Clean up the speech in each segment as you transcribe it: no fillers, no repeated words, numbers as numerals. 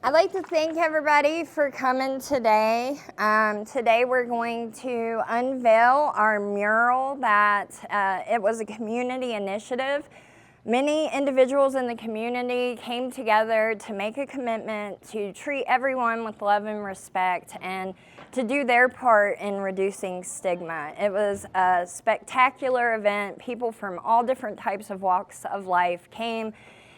I'd like to thank everybody for coming today. Today we're going to unveil our mural that it was a community initiative. Many individuals in the community came together to make a commitment to treat everyone with love and respect and to do their part in reducing stigma. It was a spectacular event. People from all different types of walks of life came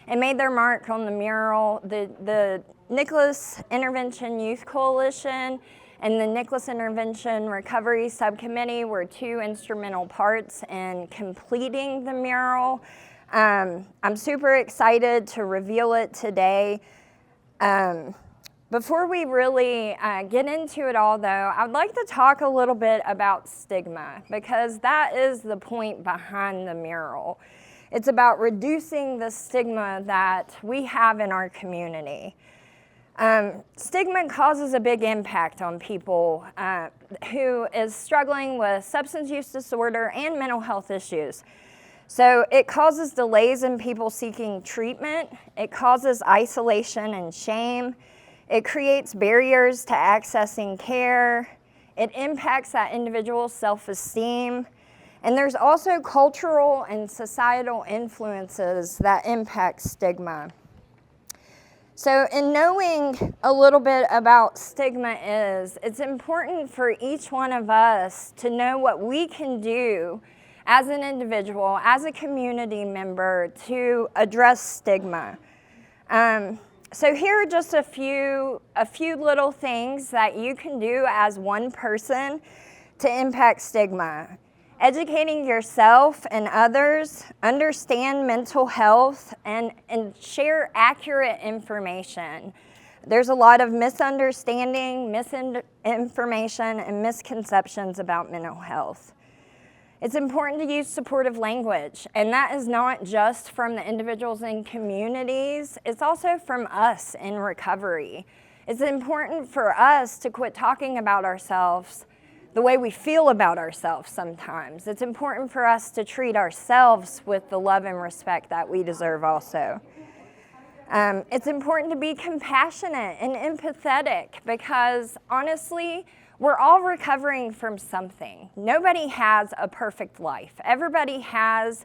and made their mark on the mural. The Nicholas Intervention Youth Coalition and the Nicholas Intervention Recovery Subcommittee were two instrumental parts in completing the mural. I'm super excited to reveal it today. Before we really get into it all, though, I'd like to talk a little bit about stigma, because that is the point behind the mural. It's about reducing the stigma that we have in our community. Stigma causes a big impact on people who is struggling with substance use disorder and mental health issues. So it causes delays in people seeking treatment. It causes isolation and shame. It creates barriers to accessing care. It impacts that individual's self-esteem. And there's also cultural and societal influences that impact stigma. So in knowing a little bit about stigma it's important for each one of us to know what we can do as an individual, as a community member, to address stigma. So here are just a few little things that you can do as one person to impact stigma. Educating yourself and others, understand mental health, and share accurate information. There's a lot of misunderstanding, misinformation, and misconceptions about mental health. It's important to use supportive language, and that is not just from the individuals in communities, it's also from us in recovery. It's important for us to quit talking about ourselves the way we feel about ourselves sometimes. It's important for us to treat ourselves with the love and respect that we deserve also. It's important to be compassionate and empathetic, because honestly, we're all recovering from something. Nobody has a perfect life. Everybody has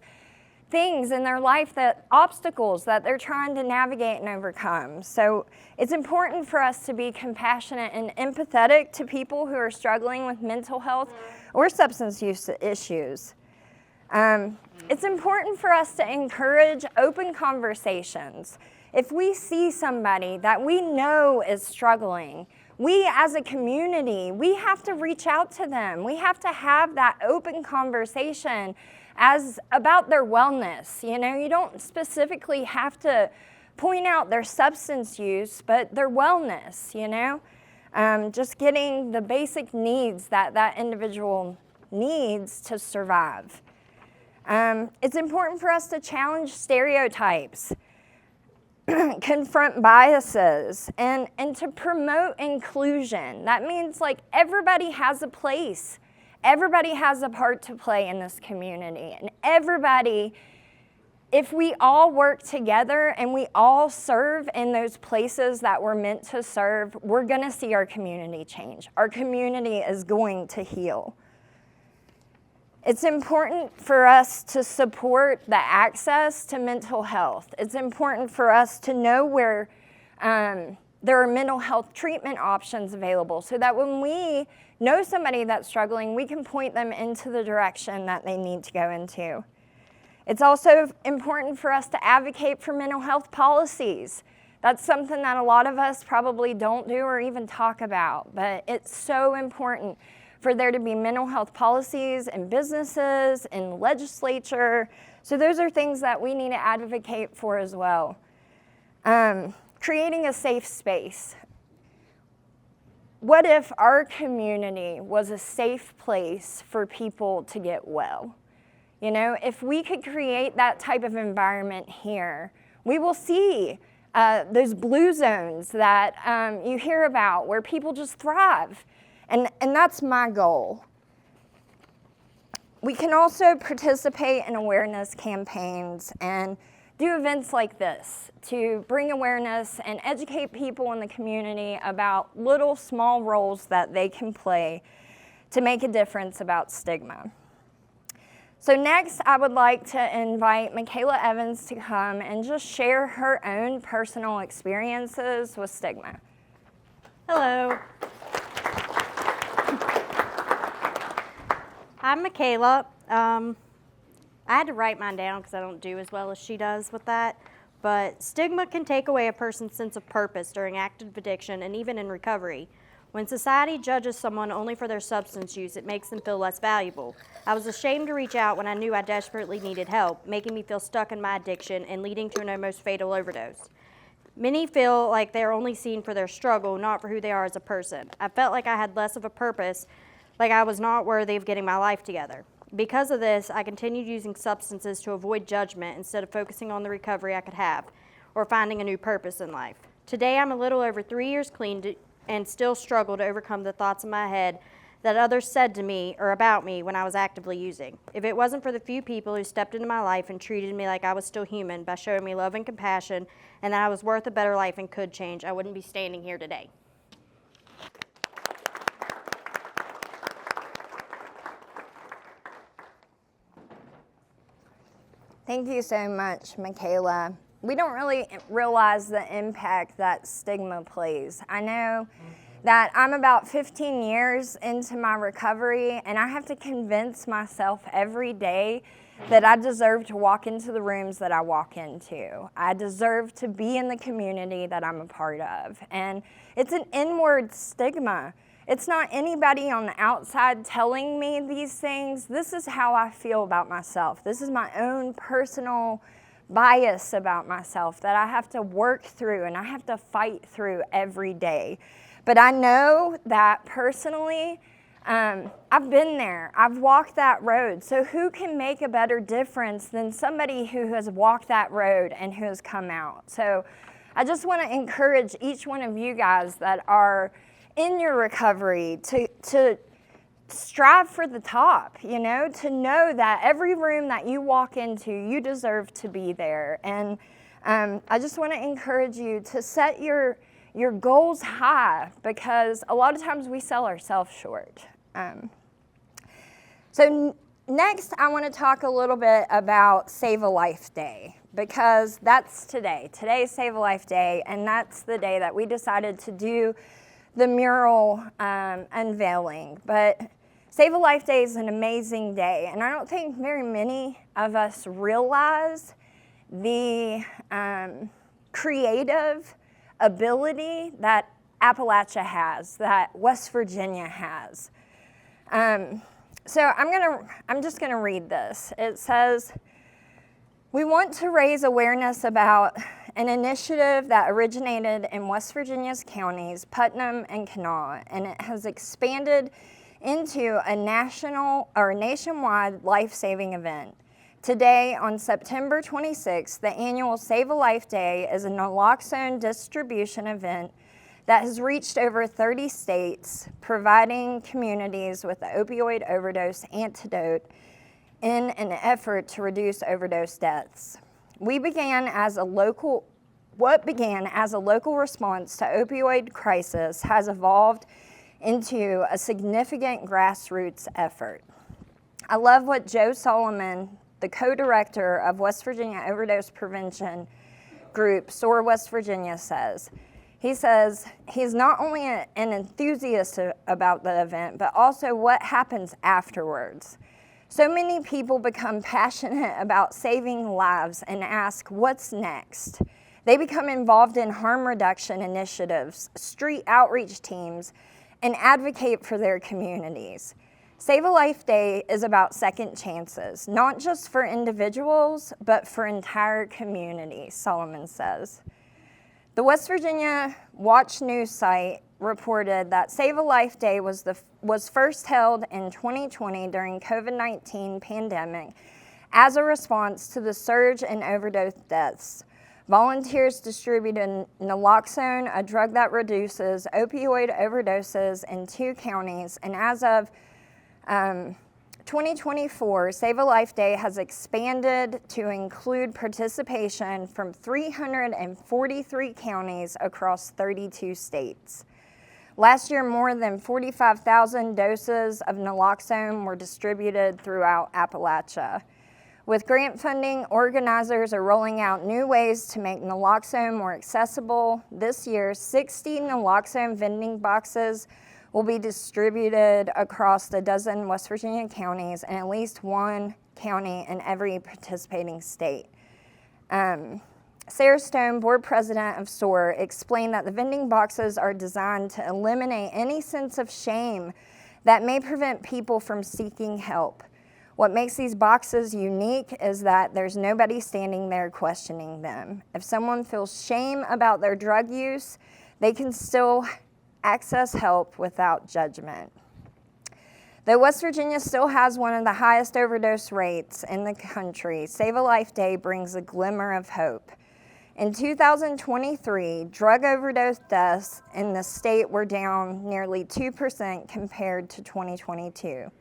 things in their life, obstacles that they're trying to navigate and overcome. So it's important for us to be compassionate and empathetic to people who are struggling with mental health or substance use issues. It's important for us to encourage open conversations. If we see somebody that we know is struggling, we as a community, we have to reach out to them. We have to have that open conversation as about their wellness. You know, you don't specifically have to point out their substance use, but their wellness, you know? Just getting the basic needs that individual needs to survive. It's important for us to challenge stereotypes, confront biases, and to promote inclusion. That means like everybody has a place. Everybody has a part to play in this community. And everybody, if we all work together and we all serve in those places that we're meant to serve, we're gonna see our community change. Our community is going to heal. It's important for us to support the access to mental health. It's important for us to know where there are mental health treatment options available, so that when we know somebody that's struggling, we can point them into the direction that they need to go into. It's also important for us to advocate for mental health policies. That's something that a lot of us probably don't do or even talk about, but it's so important for there to be mental health policies in businesses, in legislature. So those are things that we need to advocate for as well. Creating a safe space. What if our community was a safe place for people to get well? You know, if we could create that type of environment here, we will see those blue zones that you hear about where people just thrive. And that's my goal. We can also participate in awareness campaigns and do events like this to bring awareness and educate people in the community about little small roles that they can play to make a difference about stigma. So next, I would like to invite Michaela Evans to come and just share her own personal experiences with stigma. Hello. I'm Michaela. I had to write mine down because I don't do as well as she does with that. But stigma can take away a person's sense of purpose during active addiction and even in recovery. When society judges someone only for their substance use, it makes them feel less valuable. I was ashamed to reach out when I knew I desperately needed help, making me feel stuck in my addiction and leading to an almost fatal overdose. Many feel like they're only seen for their struggle, not for who they are as a person. I felt like I had less of a purpose, like I was not worthy of getting my life together. Because of this, I continued using substances to avoid judgment instead of focusing on the recovery I could have or finding a new purpose in life. Today, I'm a little over 3 years clean and still struggle to overcome the thoughts in my head that others said to me or about me when I was actively using. If it wasn't for the few people who stepped into my life and treated me like I was still human by showing me love and compassion and that I was worth a better life and could change, I wouldn't be standing here today. Thank you so much, Michaela. We don't really realize the impact that stigma plays. I know that I'm about 15 years into my recovery, and I have to convince myself every day that I deserve to walk into the rooms that I walk into. I deserve to be in the community that I'm a part of. And it's an inward stigma. It's not anybody on the outside telling me these things. This is how I feel about myself. This is my own personal bias about myself that I have to work through and I have to fight through every day. But I know that personally, I've been there. I've walked that road. So who can make a better difference than somebody who has walked that road and who has come out? So I just want to encourage each one of you guys that are in your recovery to strive for the top, to know that every room that you walk into, you deserve to be there. And I just want to encourage you to set your goals high, because a lot of times we sell ourselves short. So next, I want to talk a little bit about Save a Life Day, because that's today. Today's Save a Life Day, and that's the day that we decided to do the mural unveiling. But Save a Life Day is an amazing day, and I don't think very many of us realize the creative ability that Appalachia has, that West Virginia has. So I'm just gonna read this. It says, we want to raise awareness about an initiative that originated in West Virginia's counties, Putnam and Kanawha, and it has expanded into a nationwide life-saving event. Today, on September 26th, the annual Save a Life Day is a naloxone distribution event that has reached over 30 states, providing communities with the opioid overdose antidote in an effort to reduce overdose deaths. What began as a local response to opioid crisis has evolved into a significant grassroots effort. I love what Joe Solomon, the co-director of West Virginia Overdose Prevention Group, SOAR West Virginia, says. He says he's not only an enthusiast about the event, but also what happens afterwards. So many people become passionate about saving lives and ask, what's next? They become involved in harm reduction initiatives, street outreach teams, and advocate for their communities. Save a Life Day is about second chances, not just for individuals, but for entire communities, Solomon says. The West Virginia Watch News site reported that Save a Life Day was first held in 2020 during COVID-19 pandemic as a response to the surge in overdose deaths. Volunteers distributed naloxone, a drug that reduces opioid overdoses in 2 counties, and as of 2024, Save a Life Day has expanded to include participation from 343 counties across 32 states. Last year, more than 45,000 doses of naloxone were distributed throughout Appalachia. With grant funding, organizers are rolling out new ways to make naloxone more accessible. This year, 60 naloxone vending boxes will be distributed across a dozen West Virginia counties and at least one county in every participating state. Sarah Stone, board president of SOAR, explained that the vending boxes are designed to eliminate any sense of shame that may prevent people from seeking help. What makes these boxes unique is that there's nobody standing there questioning them. If someone feels shame about their drug use, they can still access help without judgment. Though West Virginia still has one of the highest overdose rates in the country, Save a Life Day brings a glimmer of hope. In 2023, drug overdose deaths in the state were down nearly 2% compared to 2022.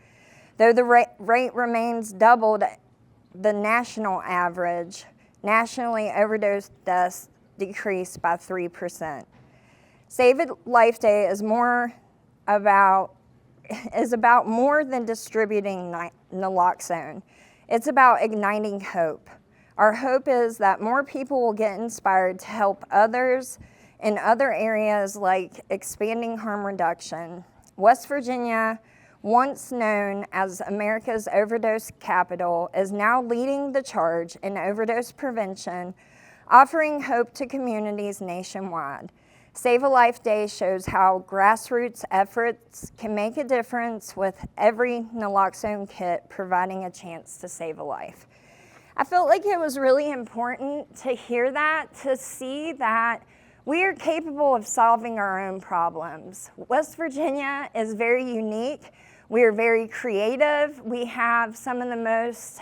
Though the rate remains double the national average, nationally overdose deaths decreased by 3%. Save a Life Day is about more than distributing naloxone. It's about igniting hope. Our hope is that more people will get inspired to help others in other areas like expanding harm reduction. West Virginia, once known as America's overdose capital, is now leading the charge in overdose prevention, offering hope to communities nationwide. Save a Life Day shows how grassroots efforts can make a difference, with every naloxone kit providing a chance to save a life. I felt like it was really important to hear that, to see that we are capable of solving our own problems. West Virginia is very unique. We are very creative. We have some of the most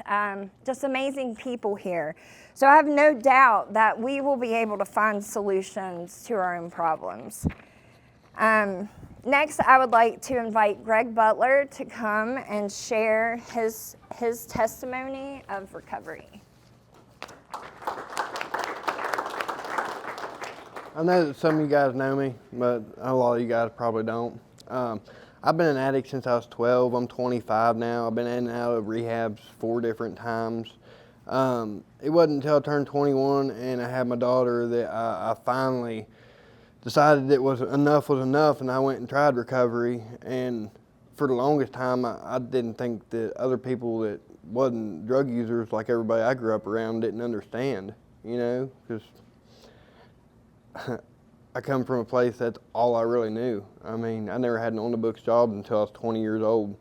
just amazing people here. So I have no doubt that we will be able to find solutions to our own problems. Next, I would like to invite Greg Butler to come and share his testimony of recovery. I know that some of you guys know me, but a lot of you guys probably don't. I've been an addict since I was 12. I'm 25 now. I've been in and out of rehabs 4 different times. It wasn't until I turned 21 and I had my daughter that I finally decided that enough was enough, and I went and tried recovery. And for the longest time, I didn't think that other people that wasn't drug users like everybody I grew up around didn't understand, you know, because I come from a place that's all I really knew. I mean, I never had an on-the-books job until I was 20 years old.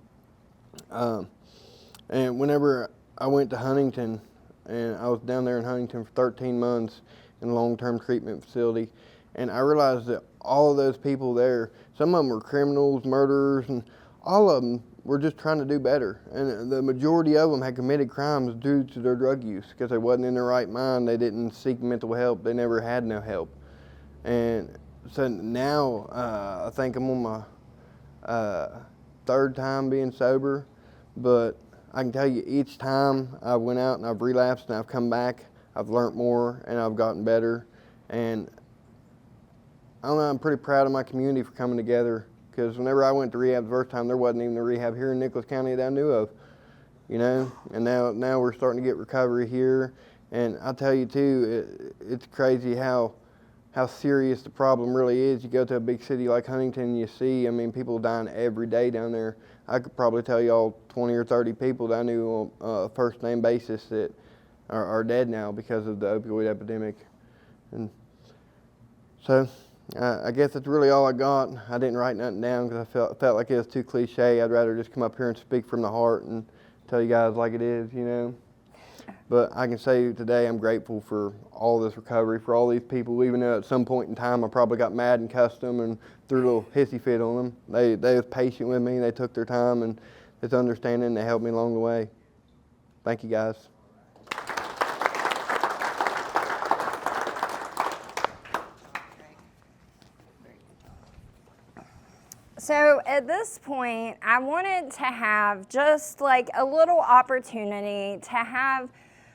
And whenever I went to Huntington, and I was down there in Huntington for 13 months in a long-term treatment facility, and I realized that all of those people there, some of them were criminals, murderers, and all of them were just trying to do better. And the majority of them had committed crimes due to their drug use, because they wasn't in their right mind. They didn't seek mental help. They never had no help. And so now I think I'm on my 3rd time being sober, but I can tell you each time I went out and I've relapsed and I've come back, I've learned more and I've gotten better. And I don't know, I'm pretty proud of my community for coming together, because whenever I went to rehab the first time, there wasn't even a rehab here in Nicholas County that I knew of, you know. And now we're starting to get recovery here. And I'll tell you too, it's crazy how serious the problem really is. You go to a big city like Huntington and you see, I mean, people dying every day down there. I could probably tell y'all 20 or 30 people that I knew on a first name basis that are dead now because of the opioid epidemic. And so I guess that's really all I got. I didn't write nothing down because I felt like it was too cliche. I'd rather just come up here and speak from the heart and tell you guys like it is, you know. But I can say today I'm grateful for all this recovery, for all these people, even though at some point in time I probably got mad and cussed them and threw a little hissy fit on them. They was patient with me, they took their time, and it's understanding, they helped me along the way. Thank you guys. So at this point, I wanted to have just like a little opportunity to have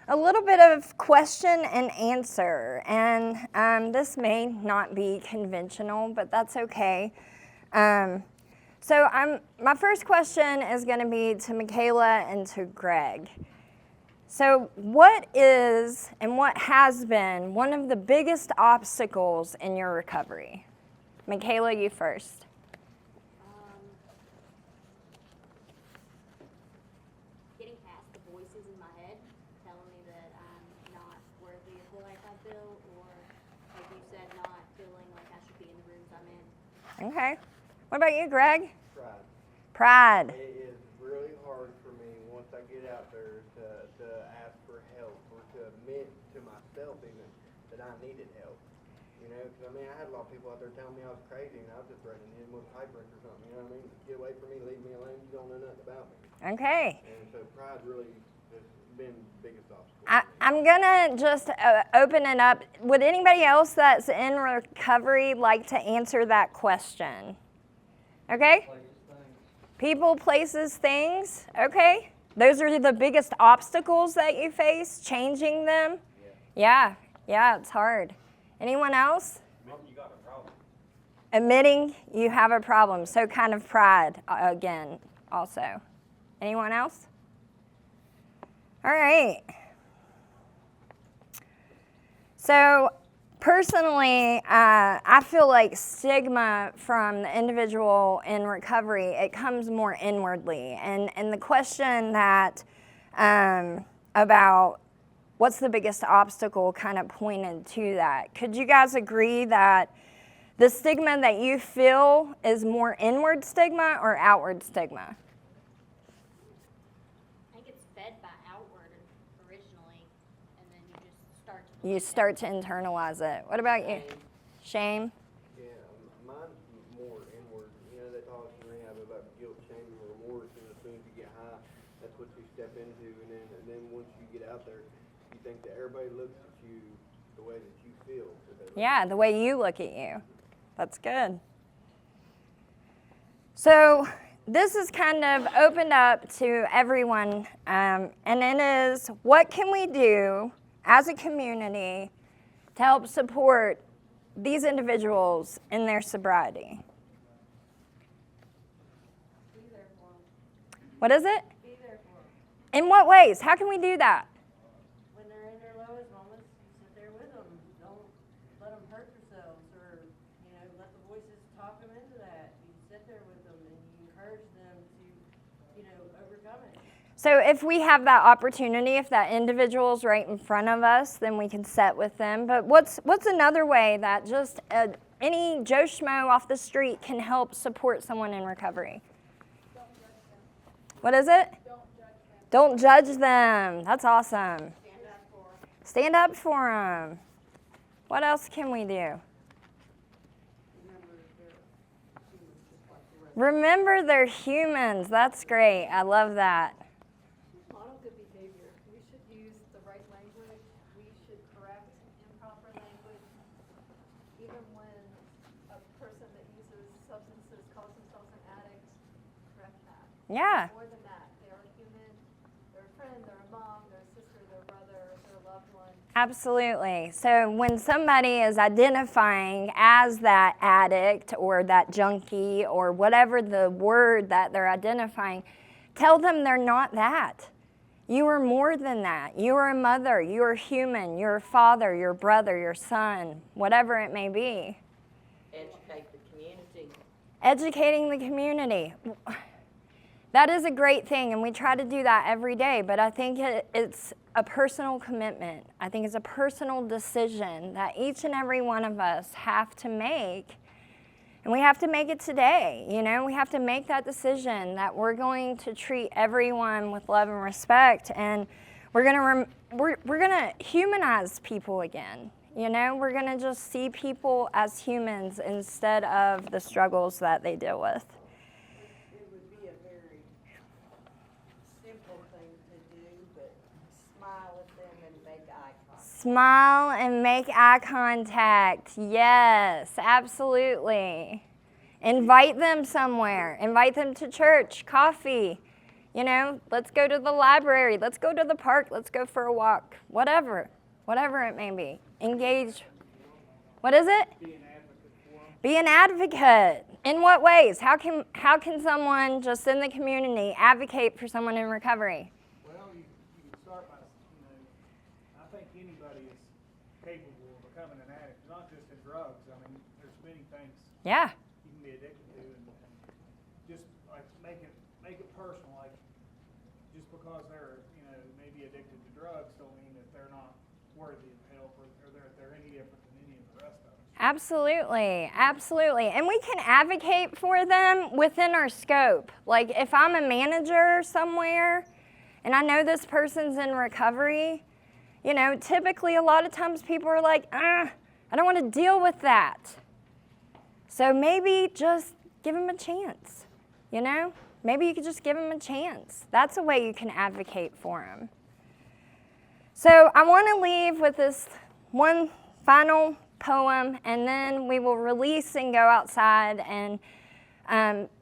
a little bit of question and answer. And this may not be conventional, but that's okay. My first question is going to be to Michaela and to Greg. So what is and what has been one of the biggest obstacles in your recovery? Michaela, you first. Getting past the voices in my head telling me that I'm not worthy of the life I built, or like you said, not feeling like I should be in the rooms I'm in. Okay. What about you, Greg? Pride. Pride. It is really hard for me once I get out there to ask for help or to admit to myself even that I needed help. You know, because I mean, I had a lot of people out there telling me I was crazy and I was just threatening him with a pipe wrench or something. You know what I mean? Get away from me, leave me alone. You don't know nothing about me. Okay. And so pride really has been the biggest obstacle. I'm gonna just open it up. Would anybody else that's in recovery like to answer that question? Okay? People, places, things. Okay? Those are the biggest obstacles that you face, changing them? Yeah, it's hard. Anyone else? Admitting you got a problem. Admitting you have a problem. So kind of pride again also. Anyone else? All right. So personally, I feel like stigma from the individual in recovery, it comes more inwardly. And the question that about what's the biggest obstacle kind of pointed to that. Could you guys agree that the stigma that you feel is more inward stigma or outward stigma? I think it's fed by outward originally, and then You start to internalize it. What about you? Shame? Yeah, mine's more inward. You know, they taught us in rehab about guilt, shame, and remorse, and as soon as you get high, that's what you step into, and then once you get out there, you think that everybody looks at you the way that you feel. Yeah, the way you look at you. That's good. So this is kind of opened up to everyone, and it is, what can we do as a community to help support these individuals in their sobriety? Be there for them. What is it? Be there for them. In what ways? How can we do that? When they're in their lowest moments, sit there with them. Don't let them hurt themselves, or let the voices talk them into that. You sit there with them and you encourage them to, overcome it. So if we have that opportunity, if that individual's right in front of us, then we can sit with them. But what's another way that just any Joe Schmo off the street can help support someone in recovery? Don't judge them. What is it? Don't judge them. Don't judge them. That's awesome. Stand up for them. Stand up for them. What else can we do? Remember they're humans. That's great. I love that. Model good behavior. We should use the right language. We should correct improper language. Even when a person that uses substances calls themselves an addict, correct that. Yeah. More than that, they are human. They're a friend, they're a mom, they're a sister, they're a brother, they're a loved one. Absolutely. So when somebody is identifying as that addict or that junkie or whatever the word that they're identifying, tell them they're not that. You are more than that. You are a mother. You are human. You're a father, your brother, your son, whatever it may be. Educate the community. Educating the community. That is a great thing, and we try to do that every day, but I think it's a personal commitment. I think it's a personal decision that each and every one of us have to make, and we have to make it today. We have to make that decision that we're going to treat everyone with love and respect, and we're gonna humanize people again. We're gonna just see people as humans instead of the struggles that they deal with. It would be a very simple thing to do, but smile at them and make eye contact. Smile and make eye contact. Yes, absolutely. Invite them somewhere. Invite them to church, coffee. You know, let's go to the library. Let's go to the park. Let's go for a walk. Whatever it may be. Engage. What is it? Be an advocate. In what ways? How can someone just in the community advocate for someone in recovery? Well, you can start by, I think anybody is capable of becoming an addict, not just in drugs. I mean, there's many things Yeah. you can be addicted to, and just like make it personal. Like just because they're maybe addicted to drugs, don't mean that they're not worthy of help or they're any different than any of the rest of us. Absolutely, absolutely. And we can advocate for them within our scope. Like if I'm a manager somewhere and I know this person's in recovery, typically a lot of times people are like, I don't want to deal with that. So maybe just give them a chance, Maybe you could just give them a chance. That's a way you can advocate for them. So I want to leave with this one final poem, and then we will release and go outside and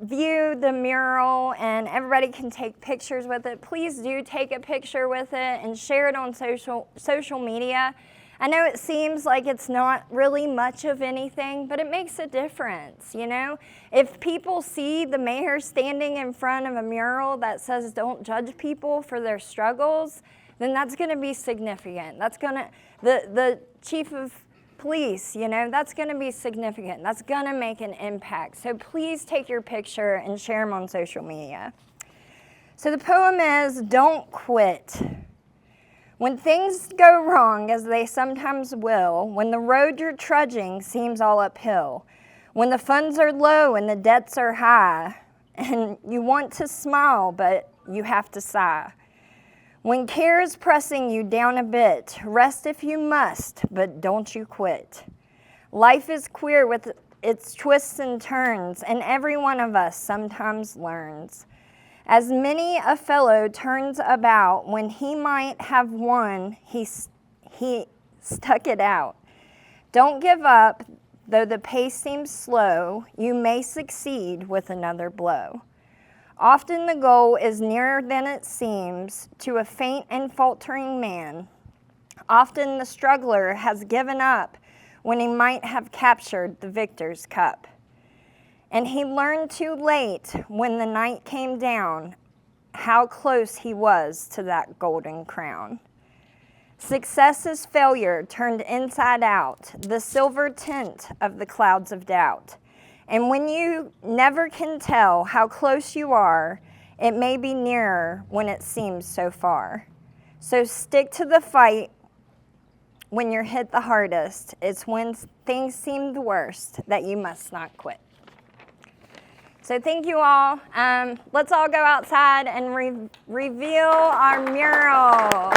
view the mural, and everybody can take pictures with it. Please do take a picture with it and share it on social media. I know it seems like it's not really much of anything, but it makes a difference, If people see the mayor standing in front of a mural that says don't judge people for their struggles, then that's going to be significant. That's going to, the chief of police, that's going to be significant. That's going to make an impact. So please take your picture and share them on social media. So the poem is, Don't Quit. When things go wrong, as they sometimes will, when the road you're trudging seems all uphill, when the funds are low and the debts are high, and you want to smile, but you have to sigh. When care is pressing you down a bit, rest if you must, but don't you quit. Life is queer with its twists and turns, and every one of us sometimes learns. As many a fellow turns about, when he might have won, he stuck it out. Don't give up, though the pace seems slow, you may succeed with another blow. Often the goal is nearer than it seems to a faint and faltering man. Often the struggler has given up when he might have captured the victor's cup. And he learned too late when the night came down how close he was to that golden crown. Success is failure turned inside out, the silver tint of the clouds of doubt. And when you never can tell how close you are, it may be nearer when it seems so far. So stick to the fight when you're hit the hardest. It's when things seem the worst that you must not quit. So thank you all. Let's all go outside and reveal our mural.